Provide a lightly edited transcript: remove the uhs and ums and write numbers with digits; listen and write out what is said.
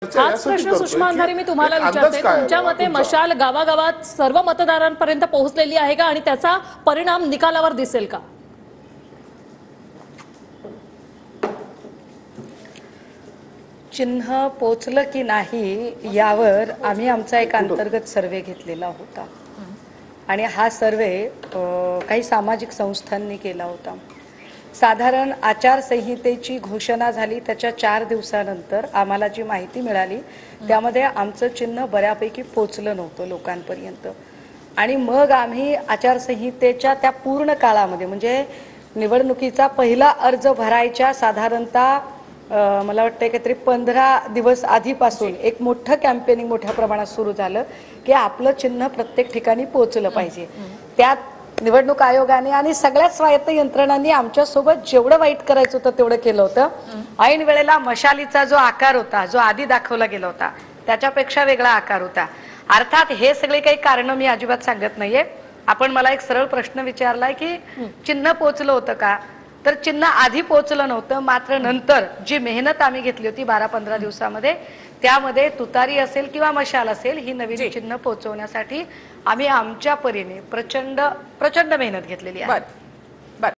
चर्चा हाच प्रश्न सुषमा अंधारे मी तुम्हाला विचारते, तुमच्या मते मशाल गावागावात सर्व मतदारांपर्यंत पोहोचलेली आहे का आणि त्याचा परिणाम निकालावर दिसेल का? चिन्ह पोचलं की नाही यावर आम्ही आमचा एक अंतर्गत सर्वे घेतलेला होता आणि हा सर्वे काही सामाजिक संस्थांनी केला होता। साधारण आचारसंहितेची घोषणा झाली त्याच्या 4 दिवसानंतर आम्हाला जी माहिती मिळाली त्यामध्ये आमचं चिन्ह बऱ्यापैकी पोचलं नव्हतं लोकांपर्यंत आणि मग आम्ही आचारसंहितेच्या त्या पूर्ण काळामध्ये म्हणजे निवडणुकीचा पहिला अर्ज भरायच्या साधारणतः मला वाटतं काहीतरी 15 दिवस आधीपासून एक मोठं कॅम्पेनिंग मोठ्या प्रमाणात सुरू झालं की आपलं चिन्ह प्रत्येक ठिकाणी पोहोचलं पाहिजे। त्यात निवडणूक आयोगाने आणि सगळ्याच स्वायत्त यंत्रणांनी आमच्यासोबत जेवढं वाईट करायचं होतं तेवढं केलं होतं। ऐन वेळेला मशालीचा जो आकार होता जो आधी दाखवला गेला होता त्याच्यापेक्षा वेगळा आकार होता। अर्थात हे सगळे काही कारण मी अजिबात सांगत नाहीये। आपण मला एक सरळ प्रश्न विचारलाय की चिन्ह पोचलं होतं का, तर चिन्ह आधी पोहोचलं नव्हतं, मात्र नंतर जी मेहनत आम्ही घेतली होती 12-15 दिवसामध्ये त्यामध्ये तुतारी असेल किंवा मशाल असेल ही नवीन चिन्ह पोहोचवण्यासाठी आम्ही आमच्या परीने प्रचंड मेहनत घेतलेली आहे।